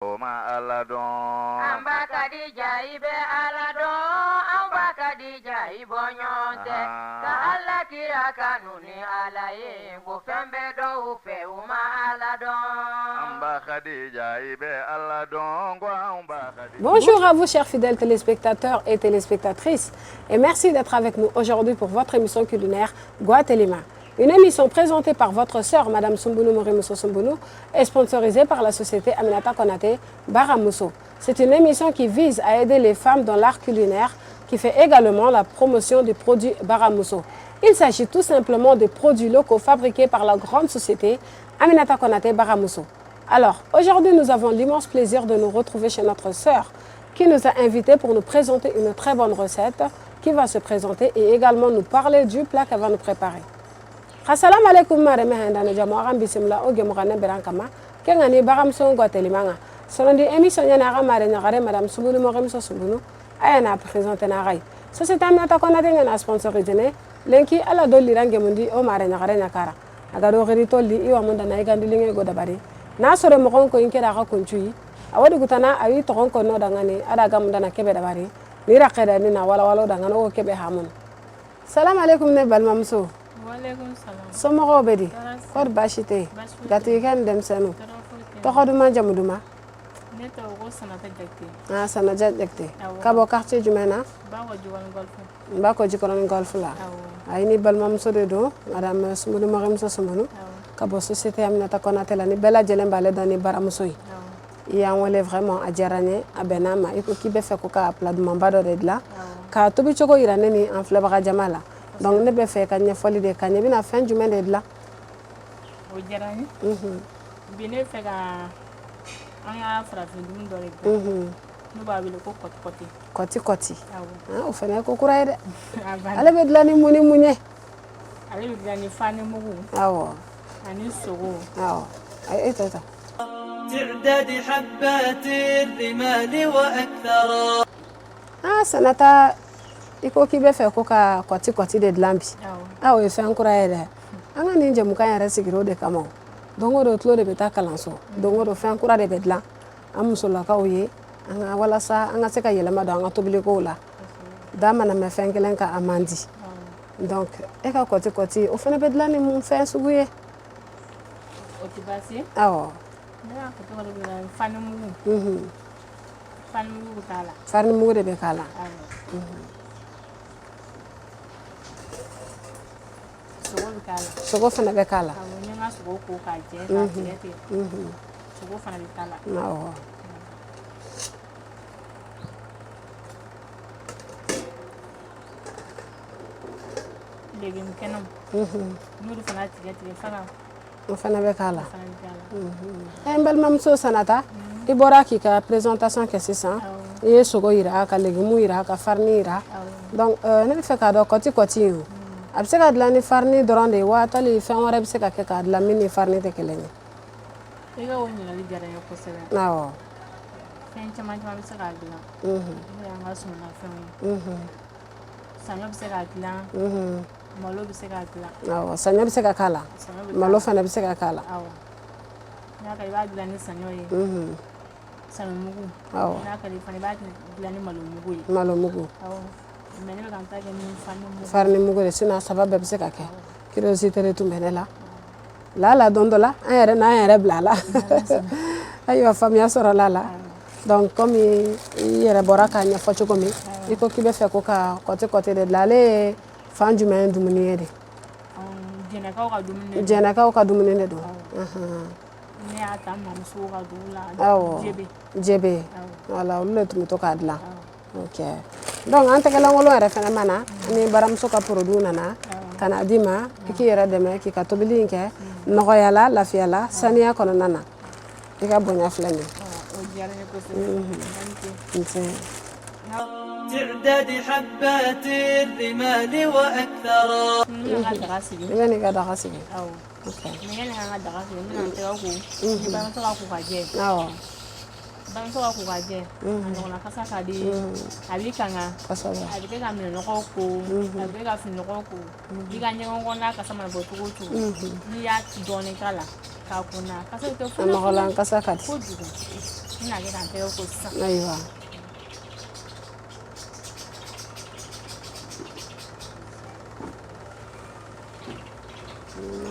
ma ala don amba kadija ibe ala don amba kadija ibonyonte ka ala kira kanuni ala ye ko fembe do fe uma ala don amba kadija ibe ala don ko amba kadija. Bonjour à vous chers fidèles téléspectateurs et téléspectatrices et merci d'être avec nous aujourd'hui pour votre émission culinaire Guatelima. Une émission présentée par votre sœur, Madame Soumbounou Morimousso Soumbounou, et sponsorisée par la société Aminata Konaté Baramousso. C'est une émission qui vise à aider les femmes dans l'art culinaire, qui fait également la promotion des produits Baramousso. Il s'agit tout simplement de produits locaux fabriqués par la grande société Aminata Konaté Baramousso. Alors, aujourd'hui, nous avons l'immense plaisir de nous retrouver chez notre sœur, qui nous a invités pour nous présenter une très bonne recette, qui va se présenter et également nous parler du plat qu'elle va nous préparer. Assalamu alaikum mareme handana jamo agam bismillah oge mo ganen berankama kengani bagam son Guatelima nga sonondi émission yana aga mare nyagare madame Soumbounou Morimousso Soumbounou ayana présenter na ray société Aminata Konaté ngana sponsorisé ne lenki ala dolli range mundi o mare nyagare nyakara aga do geri tolli iwa munda na igandi linge go dabari na sore mo gon ko inkera ga kuncuyi awadi gutana ayi to gon ko no dangani ada ga munda na kebe dabari ni rakeda ni na wala wala dangana o kebe hamun salam alaikum ne balmamso. Walaikum salam. Somɔgɔw bɛ di? Kɔri baasi tɛ yen? Gatigikɛ ni denmisɛnninw? Tɔgɔ duman jamu duman? Ne tɔgɔ ko Sanata Jakite. Ah, Sanata Jakite. Ka bɔ quartier jumɛn na? Bako Jikɔrɔni Golf. Bako Jikɔrɔni Golf la. Ayi ni balimamuso de don, Madame Soumbounou Morimousso Soumbounou. Ka bɔ société Aminata Konaté la ni bɛɛ lajɛlen b'ale dɔn ni baramuso ye. I y'an wele vraiment a diyara n ye, a bɛnn'an ma. I ko k'i bɛ fɛ ko ka plat dumanba dɔ de dilan. K'a tobi cogo yira ne ni an filɛbaga jama la. Donc ne bɛ fɛ ka ɲɛfɔli de ka ɲɛ. I bɛna fɛn jumɛn de dilan? O diyara n ye. Bi ne fɛ ka an ka farafin dumuni dɔ de dilan. Ne b'a wele ko kɔti-kɔti. Kɔti-kɔti. O fana ye ko kura ye dɛ. Ale bɛ dilan ni mun ni mun ye? Ale bɛ dilan ni fani mugu. Awɔ. Ani sogo. Awɔ. E to ta. تعداد حبات الرمال وأكثر. Sanata, i ko k'i bɛ fɛ ko ka kɔti-kɔti de dilan bi. O ye fɛn kura ye dɛ. An ka nin jɛmukan yɛrɛ sigira o de kama o. Don o don tulo de bɛ taa kalanso. Don o don fɛn kura de bɛ dilan. An musolakaw ye, an ka walasa an ka se ka yɛlɛma don an ka tobilikow la. Da mana mɛn fɛn kelen kan a man di. Donc e ka kɔti-kɔti o fana bɛ dilan ni mun fɛn sugu ye? O tɛ baasi ye. Awɔ. Ne ka kɔti-kɔti bɛ dilan ni fani mugu. Fani mugu bɛ k'a la. Fani mugu de bɛ k'a la. Sogo bɛ k'a la. Sogo fana bɛ k'a la. Awɔ, n ye n ka sogo ko k'a jɛ k'a tigɛ tigɛ. Sogo fana bɛ k'a la. Awɔ. Légumes kɛnɛw. N'olu fana tigɛ tigɛ fana. O fana bɛ k'a la. O fana bɛ k'a la. N balimamuso Sanata, i bɔra k'i ka présentation kɛ sisan. I ye sogo yira, ka légumes yira, ka farine yira. Donc ne bɛ fɛ k'a dɔn kɔti-kɔti in o, a bɛ se ka dilan ni farine dɔrɔn de ye wa tali fɛn wɛrɛ bɛ se ka kɛ k'a dilan min ni farine tɛ kelen ye? I ka o ɲininkali diyara n ye kosɛbɛ. Awɔ. Fɛn caman caman bɛ se k'a dilan. N'o y'an ka sumanfɛnw ye. Saɲɔ bɛ se k'a dilan. Malo bɛ se k'a dilan. Awɔ, saɲɔ bɛ se ka k'a la. Malo fana bɛ se ka k'a la. Awɔ. N'a ka i b'a dilan ni saɲɔ ye. Saɲɔ mugu. Awɔ. N'a ka i fana i b'a dilan ni malo mugu ye. Malo mugu. Awɔ. Mais ne bɛ ka n ta kɛ ni fani mugu. Farine mugu de sinon a saba bɛɛ bɛ se ka kɛ. Curiosité de tun bɛ ne la. Lala don dɔ la an yɛrɛ n'an yɛrɛ bila a la. Ayiwa faamuya sɔrɔla a la. Donc comme i yɛrɛ bɔra k'a ɲɛfɔ cogo min, i ko k'i bɛ fɛ ko ka kɔti-kɔti de dilan. Ale ye fan jumɛn dumuni ye de? Jɛnɛkaw ka dumuni de don. Jɛnɛkaw ka dumuni de don. Ne y'a ta n mamuso ka dugu la. Awɔ. Jebe. Jebe. Voilà, olu de tun bɛ to k'a dilan. Ok. Donc an tɛgɛlankolon yɛrɛ fana ma na ni baramuso ka produit nana ka na d'i ma i k'i yɛrɛ dɛmɛ k'i ka tobili in kɛ nɔgɔya la, lafiya la, saniya kɔnɔna na. I ka bonya filɛ nin ye. O diyara n ye kosɛbɛ. تعداد حبات الرمال وأكثر. N ka daga sigi. I bɛ n'i ka daga sigi. Awɔ. Ok. Mais yanni an ka daga sigi n bɛna n tɛgɛ ko. Ni baramuso ka ko ka jɛ. Awɔ. Baramuso ka ko ka jɛ. A ɲɔgɔnna kasa ka di. A b'i kanga. Kosɛbɛ. A bɛ kɛ ka minɛnɔgɔw ko. A bɛ kɛ ka fininɔgɔw ko. I ka ɲɛgɛn kɔnɔna kasa mana bɔ cogo o cogo. N'i y'a dɔɔni k'a la k'a kunna kasa bɛ kɛ A nɔgɔlan kasa ka di. kojugu. Ina kɛ k'an tɛgɛ ko sisan. Ayiwa.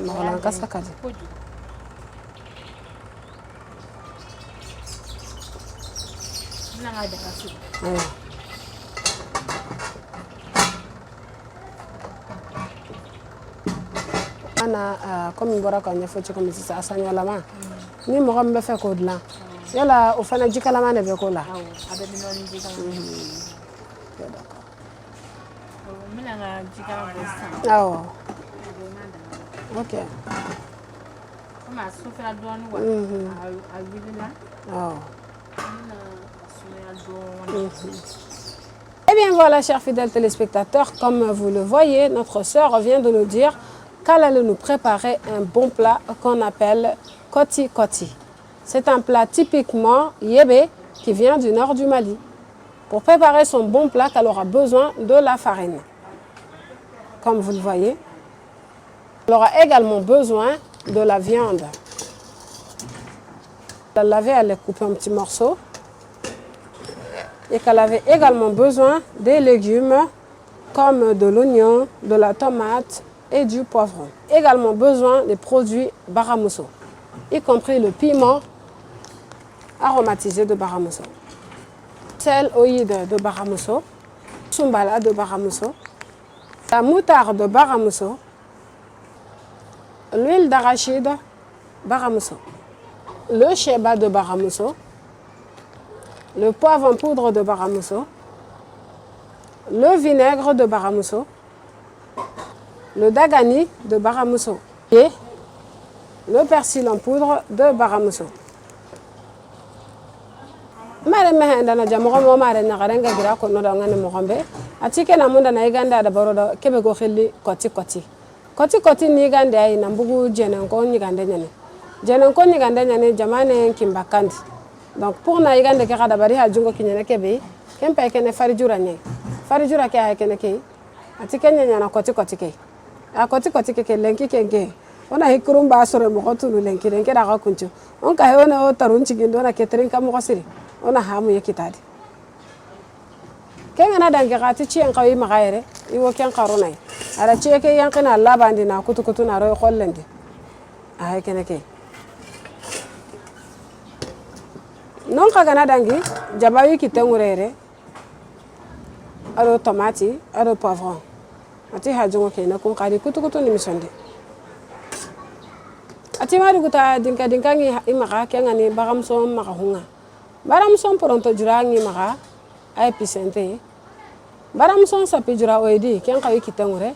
Nɔgɔlan kasa ka di. Kojugu. Ina k'a daga sigi. Ayiwa. Ana comme n bɔra ka ɲɛfɔ cogo min sisan a saɲɔlama ni mɔgɔ min bɛ fɛ k'o dilan yala o fana jikalama de bɛ k'o la. Awɔ, a bɛ nɔɔni jikalama. N bɛna n ka jikalama bɔ sisan. Awɔ. A bɛ n'a daga la. Ok. Komi a sufɛla dɔɔni wa. A wulila. Awɔ. N bɛna a sumaya dɔɔni. Eh bien voilà, chers fidèles téléspectateurs, comme vous le voyez, notre sœur vient de nous dire qu'elle allait nous préparer un bon plat qu'on appelle koti koti. C'est un plat typiquement yébé qui vient du nord du Mali. Pour préparer son bon plat, elle aura besoin de la farine. Comme vous le voyez. Elle aura également besoin de la viande. Elle l'avait, elle l'a coupée en petits morceaux. Et qu'elle avait également besoin des légumes comme de l'oignon, de la tomate et du poivron. Également besoin des produits Baramuso, y compris le piment aromatisé de Baramuso, sel oïde de Baramuso, sumbala de Baramuso, la moutarde de Baramuso, l'huile d'arachide Baramuso, le sheba de Baramuso, le poivre en poudre de Baramuso, le vinaigre de Baramuso, le dagani de Baramuso et le persil en poudre de Baramuso. Mare mehe ndana jamogo mo mare na garenga gira ko no da ngane mo gombe atike na munda na iganda da baroda kebe go khili koti koti koti koti ni gande ay na mbugu jenen ko ni gande nyane jenen ko ni gande nyane jamane kimbakandi. Donc pour na igande ke kada bari ha jungo kinyene kebe kempe kene farijura nye farijura ke ha kene ke atike nyanya na koti koti ke a koti koti ke lenki kenge ona hikurum ba sore mo ko tulu lenki lenki da ka kunchu on ka he ona o tarun chigindo na ketrin ka mo ko siri ona hamu yekitadi kenga na dange gati chien qawi magaire iwo ken qarunay ara cheke yankina labandi na kutu kutu na ro khollende ay kene ke non kaga na dangi jabawi kitengurere aro tomati aro poivron ati hajungo ke na kun qari kutu kutu ni misonde ati mari guta dinka dinka ngi imaga kenga ni bagamso maga hunga baramson pronto jurangi maga ay pisente baramson sapi jura oedi ken qawi kitengure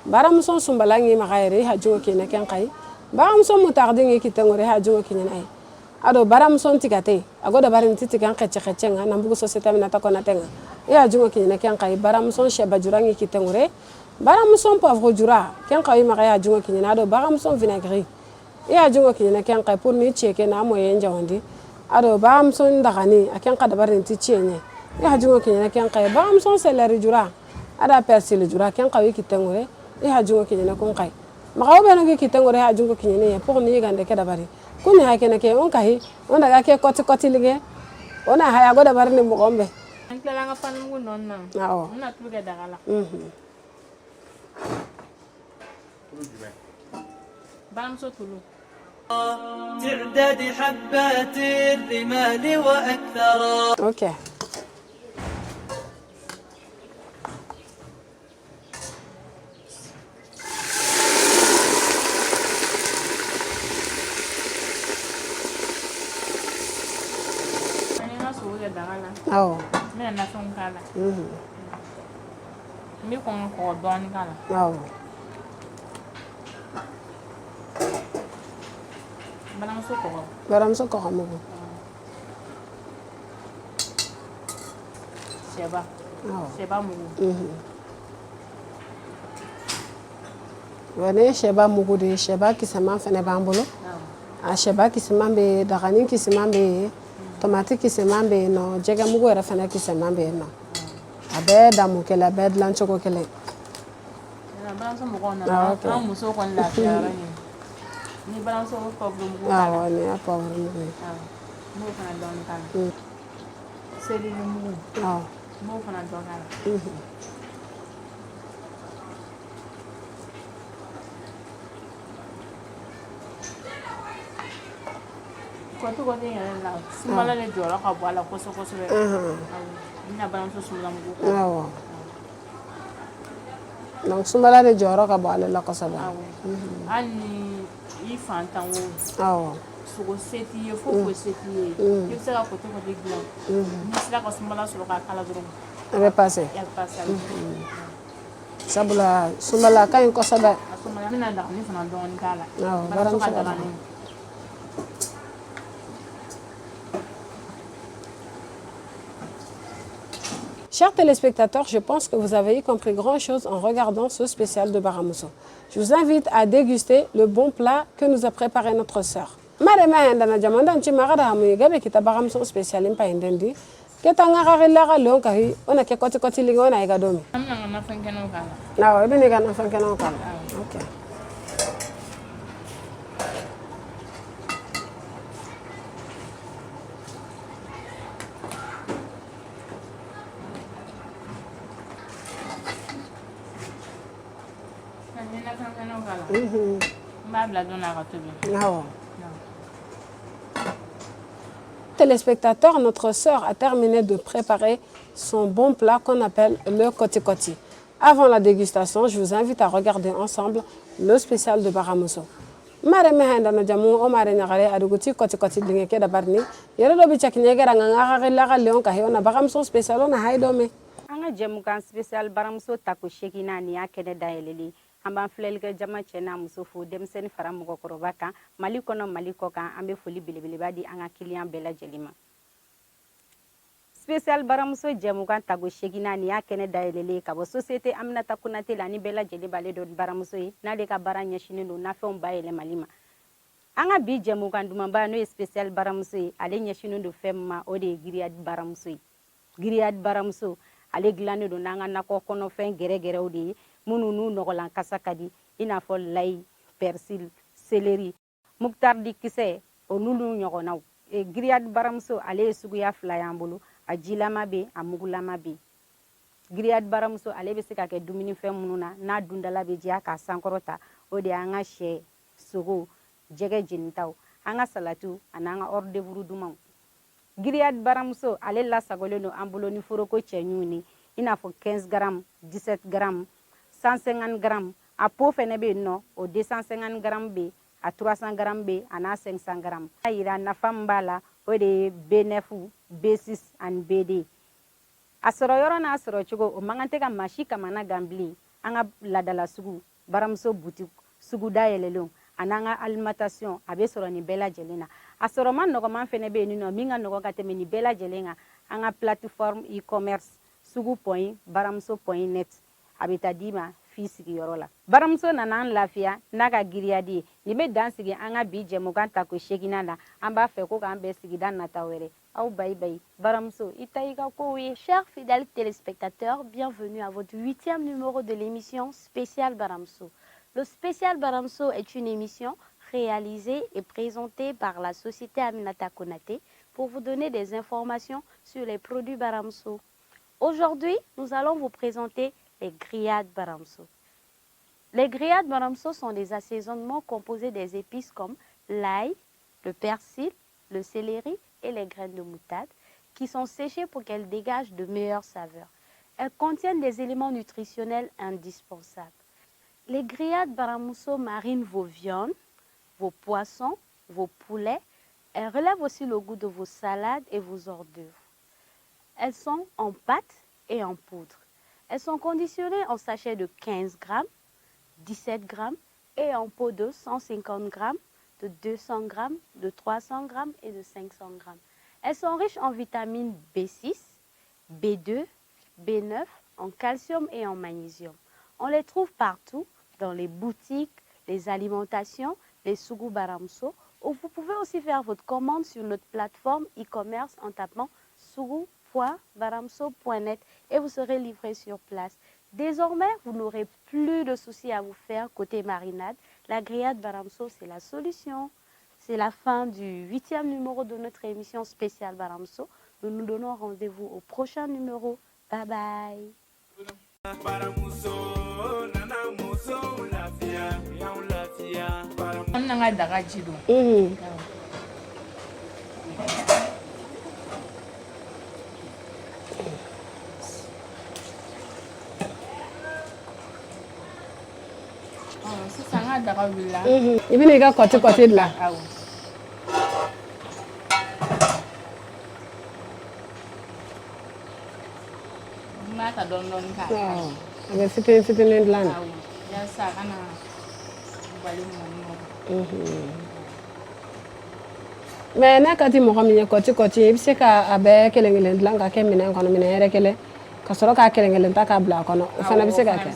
baramson sumbalangi maga ere hajungo ke na ken qawi baramson mutardingi kitengure hajungo ke ay ado baramson tigate agoda barin titi kan qecce qeccenga nambugo société na takona tenga ya jungo ke na ken qawi baramson sheba jurangi kitengure baramson poivre jura ken qawi maga ya jungo ke na ado baramson vinaigre ya jungo ke na ken qawi pour ni cheke na moye njawandi ado baramson dagani aken kada barin ti chenye ya jungo ke na ken qawi baramson celery jura ada persil jura ken qawi kitengure ya jungo ke na kon qawi maga obeno ke kitengure ya jungo ke na pour ni gande ke da bari kuni hakene ke on kahi on daga ke koti koti lige ona haya goda barni mo gombe An kila nga pan mo non na. awo Na tuge daga la. Baramso tulu. تعداد حبات الرمال وأكثر. okay awo Me na son kala. Mi kon ko don kala. awo baramso ko hamugo Sheba. awo Sheba mu. wane sheba mugu de sheba kisama fene bambolo a sheba kisama be dagani kisama be tomate kisama be no jega mugu era fene kisama be no abe damu kele abe dlancho ko kele Na baramso mu kon Ah, na. okay. An muso kon la fiara ni. Ni baramso ko problem ko awo kala. ne a pauvre mugu m'o fana dɔɔni k'a la seleri mugu m'o fana dɔ k'a la kɔti in yɛrɛ la sumala de jɔyɔrɔ ka bɔ a la kosɛbɛ kosɛbɛ awɔ n bɛna balimamuso sumala mugu kɔ awɔ donc sumala de jɔyɔrɔ ka bɔ ale la kosɛbɛ awɔ hali ni i fantan o awɔ sogo se t'i ye foyi se t'i ye i bɛ se ka kɔti dilan n'i sera ka sumala sɔrɔ k'a kala dɔrɔn a bɛ passer i bɛ passer sabula sumala ka ɲi kosɛbɛ a sumala n bɛna dagani fana dɔɔni k'a la awɔ balimamuso ka baramuso dagani Chers téléspectateurs, je pense que vous avez compris grand-chose en regardant ce spécial de Baramuso. Je vous invite à déguster le bon plat que nous a préparé notre sœur. Madame Andana Jamanda Nchimara Hamu Gabe kita Baramuso spécial impa indendi. Kita ngara lara lonka hi ona ke koti lingo na igadomi. amna ngana fankeno kala Na ebe ni kana fankeno kala. Okay. Téléspectateurs, notre sœur a terminé de préparer son bon plat qu'on appelle le koti-koti. Avant la dégustation, je vous invite à regarder ensemble le spécial de Baramuso. Mare mehenda na jamu o mare nyagare aduguti koti-koti dinge ke da barni. Yere do bi chakine ga nga ngara la leon ka heona Baramuso spécial na haidome. Anga jamukan spécial Baramuso tako shekina ni akene daeleli. An b'an filɛlikɛ jama cɛ n'a muso fo denmisɛnnin fara mɔgɔkɔrɔba kan Mali kɔnɔ Mali kɔ kan an bɛ foli belebeleba di an ka client bɛɛ lajɛlen ma. Spécial Baramuso jɛmukan tago segina ni y'a kɛnɛ dayɛlɛlen ka bɔ société Aminata Konate la ni bɛɛ lajɛlen b'ale dɔn Baramuso ye n'ale ka baara ɲɛsinen don nafɛnw bayɛlɛmali ma. An ka bi jɛmukan dumanba n'o ye spécial Baramuso ye ale ɲɛsinen don fɛn min ma o de ye grillade Baramuso ye. Grillade Baramuso ale dilannen don n'an ka nakɔ kɔnɔfɛn gɛrɛgɛrɛw de ye minnu n'u nɔgɔlan kasa ka di i n'a fɔ layi, persil, céleri, muktardi kisɛ o n'olu ɲɔgɔnnaw. Grillade Baramuso ale ye suguya fila y'an bolo, a jilama bɛ a mugulama bɛ. Grillade Baramuso ale bɛ se ka kɛ dumunifɛn minnu na n'a dundala bɛ diya k'a sankɔrɔta o de y'an ka sɛ, sogo, jɛgɛ jenitaw, an ka salatiw ani an ka hors d'œuvre dumanw. Grillade Baramuso ale lasagolen don an bolo ni foroko cɛɲuw ni i n'a fɔ 15 grammes, 17 grammes, 150 grammes. A pot fɛnɛ bɛ yen nɔ o 250 grammes bɛ a 300 grammes bɛ a n'a 500 grammes. A yira nafa min b'a la o de ye B9, B6 ani BD. A sɔrɔ yɔrɔ n'a sɔrɔ cogo o man kan tɛ ka maa si kamana gan bilen. An ka ladala sugu Baramuso boutique sugu dayɛlɛlenw an'an ka alimentation a bɛ sɔrɔ nin bɛɛ lajɛlen na. A sɔrɔ ma nɔgɔman fɛnɛ bɛ yen nɔ min ka nɔgɔ ka tɛmɛ nin bɛɛ lajɛlen kan. An ka plateforme e-commerce sugu.baramuso.net a bɛ taa d'i ma f'i sigiyɔrɔ la. Baramuso nana an lafiya n'a ka grillade ye. Nin bɛ dan sigi an ka bi jɛmukan tako seginna na. An b'a fɛ ko k'an bɛn sigida nata wɛrɛ. Aw bayi bayi Baramuso i ta i ka kow ye. Chers fidèles téléspectateurs, bienvenue à votre 8e numéro de l'émission Spécial Baramuso. Le Spécial Baramuso est une émission réalisée et présentée par la société Aminata Konate pour vous donner des informations sur les produits Baramuso. Aujourd'hui, nous allons vous présenter les grillades Baramuso. Les grillades Baramuso sont des assaisonnements composés des épices comme l'ail, le persil, le céleri et les graines de moutarde qui sont séchées pour qu'elles dégagent de meilleures saveurs. Elles contiennent des éléments nutritionnels indispensables. Les grillades Baramuso marinent vos viandes, vos poissons, vos poulets. Elles relèvent aussi le goût de vos salades et vos hors d'œuvre. Elles sont en pâte et en poudre. Elles sont conditionnées en sachets de 15 grammes, 17 grammes et en pot de 150 grammes, de 200 grammes, de 300 grammes et de 500 grammes. Elles sont riches en vitamines B6, B2, B9, en calcium et en magnésium. On les trouve partout, dans les boutiques, les alimentations, les Sougou Baramuso, ou vous pouvez aussi faire votre commande sur notre plateforme e-commerce en tapant sougou.baramuso.net et vous serez livré sur place. Désormais, vous n'aurez plus de soucis à vous faire côté marinade. La grillade Baramuso, c'est la solution. C'est la fin du 8e numéro de notre émission spéciale Baramso. Nous nous donnons rendez-vous au prochain numéro. Bye bye. I bɛna i ka kɔti dilan. A bɛ fitinin dilan na. Mais n'a ka di mɔgɔ min ye kɔti i bɛ se k'a bɛɛ kelen dilan ka kɛ minɛn kɔnɔ minɛn yɛrɛ kelen ka sɔrɔ k'a kelen ta k'a bila a kɔnɔ o fana bɛ se ka kɛ.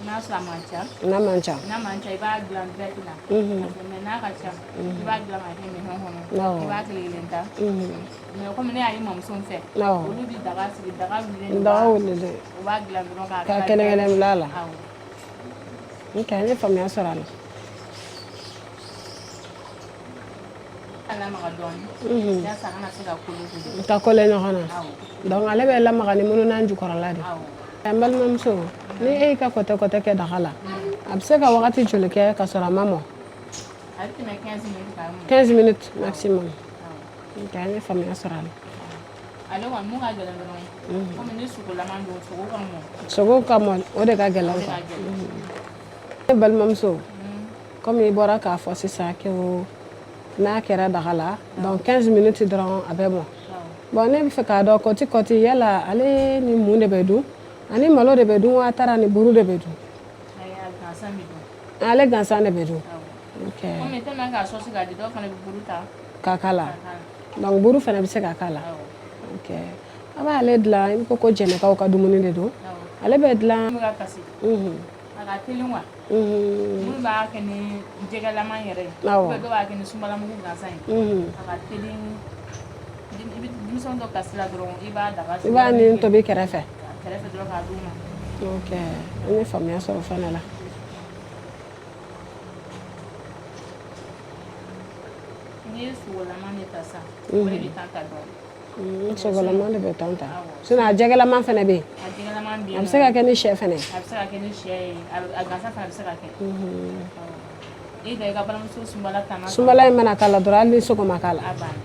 N'a man ca i b'a dilan direct la mais n'a ka ca i b'a dilan ka kɛ minɛn kɔnɔ i b'a kelen ta mais comme ne y'a ye mamuso fɛ olu bi daga sigi daga wulilen u b'a dilan dɔrɔn k'a kelen bila a la. Ok, n ye faamuya sɔrɔ a la. Ka kole ɲɔgɔn na donc ale bɛ lamaga ni munu n'an jukɔrɔla de. N balimamuso ni e y'i ka kɔtɛ kɛ daga la a bɛ se ka wagati joli kɛ ka sɔrɔ a ma mɔ? 15 minutes maximum. Ok, n ye faamuya sɔrɔ a la. Ale kɔni mun ka gɛlɛn dɔrɔn komi ni sogolaman don sogo ka mɔ. Sogo ka mɔ o de ka gɛlɛn quoi. Ne balimamuso komi i bɔra k'a fɔ sisan ko n'a kɛra daga la donc 15 minutes dɔrɔn a bɛ mɔ. Bon ne bɛ fɛ k'a dɔn kɔti yala ale ni mun de bɛ dun ani malo de bɛ dun wa tara ni buru de bɛ dun? Ale gansan de bɛ dun. Ok. Komi tellement k'a sauce ka di dɔw fana bɛ buru ta k'a k'a la donc buru fana bɛ se ka k'a la. Ok. A b'ale dilan i ko jɛnɛkaw ka dumuni de don ale bɛ dilan. A ka teli wa? Minnu b'a kɛ ni jɛgɛlaman yɛrɛ ye ou bien dɔw b'a kɛ ni sunbalamugu gansan ye a ka teli denmisɛn dɔ kasi la dɔrɔn i b'a daga sigi i b'a ni tobi kɛrɛfɛ dɔrɔn k'a d'u ma. Ok, an ye faamuya sɔrɔ fana la. N'i ye sogolaman de ta sa o de bɛ tan ta dɔɔnin. Sogolaman de bɛ tan ta sinon a jɛgɛlaman fana bɛ yen. A jɛgɛlaman bɛ yen. A bɛ se ka kɛ ni sɛ fana ye. A bɛ se ka kɛ ni sɛ ye a gansan fana bɛ se ka kɛ. I da i ka balimamuso sunbala tanna. Sunbala in mana k'a la dɔrɔn hali ni sogo ma k'a la. A banna.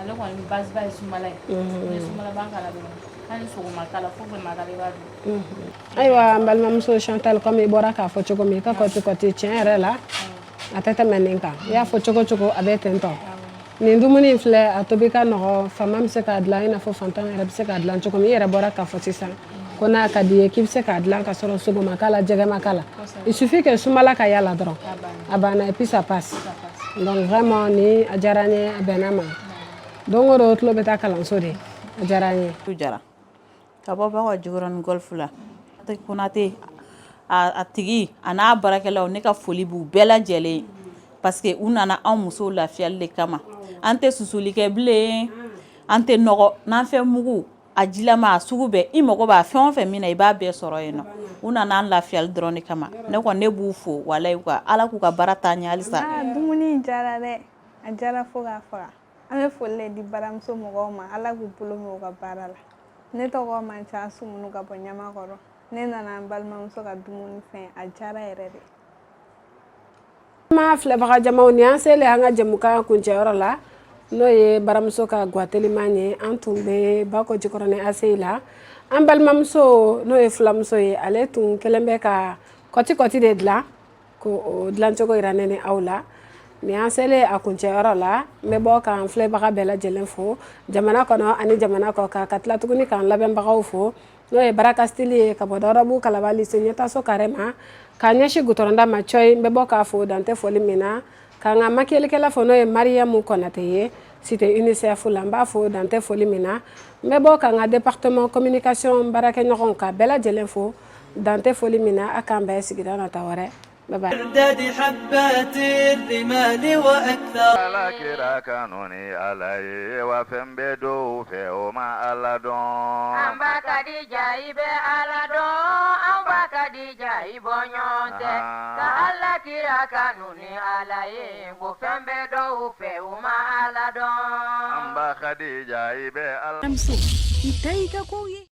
Ale kɔni base ba ye sunbala ye. Ni sunbala b'a k'a la dɔrɔn hali ni sogo ma k'a la fo bɛɛ ma k'a la i b'a dun. Ayiwa n balimamuso Chantal komi i bɔra k'a fɔ cogo min i ka kɔti tiɲɛ yɛrɛ la a tɛ tɛmɛ nin kan i y'a fɔ cogo a bɛ ten tɔ. Nin dumuni in filɛ a tobi ka nɔgɔ fama bɛ se k'a dilan i n'a fɔ fantan yɛrɛ bɛ se k'a dilan cogo min i yɛrɛ bɔra k'a fɔ sisan ko n'a ka di ye k'i bɛ se k'a dilan ka sɔrɔ sogo ma k'a la jɛgɛ ma k'a la il suffit que sunbala ka y'a la dɔrɔn a banna et puis ça passe donc vraiment ni a diyara n ye a bɛnna ma don o don tulo bɛ taa kalanso de a diyara n ye. Ka bɔ Bakɔ Jikɔrɔni Golf la Konate a tigi a n'a baarakɛlaw ne ka foli b'u bɛɛ lajɛlen parce que u nana anw musow lafiyali de kama. An tɛ susuli kɛ bilen an tɛ nɔgɔ n'an fɛ mugu a jilama a sugu bɛɛ i mago b'a fɛn o fɛn min na i b'a bɛɛ sɔrɔ yen nɔ u nana an lafiyali dɔrɔn de kama ne kɔni ne b'u fo walayi ka Ala k'u ka baara taa ɲɛ halisa. Dumuni in diyara dɛ a diyara fo k'a faga an bɛ foli de di baramuso mɔgɔw ma Ala k'u bolo mɛn u ka baara la. Ne tɔgɔ Manca Sumunu ka bɔ Ɲamakɔrɔ ne nana n balimamuso ka dumuni fɛn a diyara yɛrɛ de. Ma filɛbaga jamaw ni an selen an ka jɛmukan kuncɛyɔrɔ la n'o ye baramuso ka guateliman ye an tun bɛ Bakɔ Jikɔrɔni ACI la an balimamuso n'o ye filamuso ye ale tun kɛlen bɛ ka kɔti de dilan k'o dilancogo yira ne ni aw la ni an selen a kuncɛyɔrɔ la n bɛ bɔ k'an filɛbaga bɛɛ lajɛlen fo jamana kɔnɔ ani jamana kɔ kan ka tila tuguni k'an lamɛnbagaw fo n'o ye Baraka Stili ye ka bɔ Dawurabu Kalaba lycée ɲɛtaso Karema k'a ɲɛsin gutɔrɔnda ma Cɔyi n bɛ bɔ k'a fo dan tɛ foli min na k'an ka makiyɛlikɛla fɔ n'o ye Mariyamu Kɔnate ye cité UNICEF la n b'a fo dan tɛ foli min na n bɛ bɔ k'an ka département communication baarakɛɲɔgɔnw ka bɛɛ lajɛlen fo dan tɛ foli min na a k'an bɛɛ sigida nata wɛrɛ bye bye. تعداد حبات الرمال وأكثر. ala kira kanuni ala ye wa fɛn bɛ dɔw fɛ o ma ala dɔn. An ba Kadija i bɛ Ala dɔn, an ba Kadija Khadija ibonyonte ka alla kira kanuni alaye ko fembe do fe uma ala don amba Khadija ibe Allah Amso, itai ka ko ye.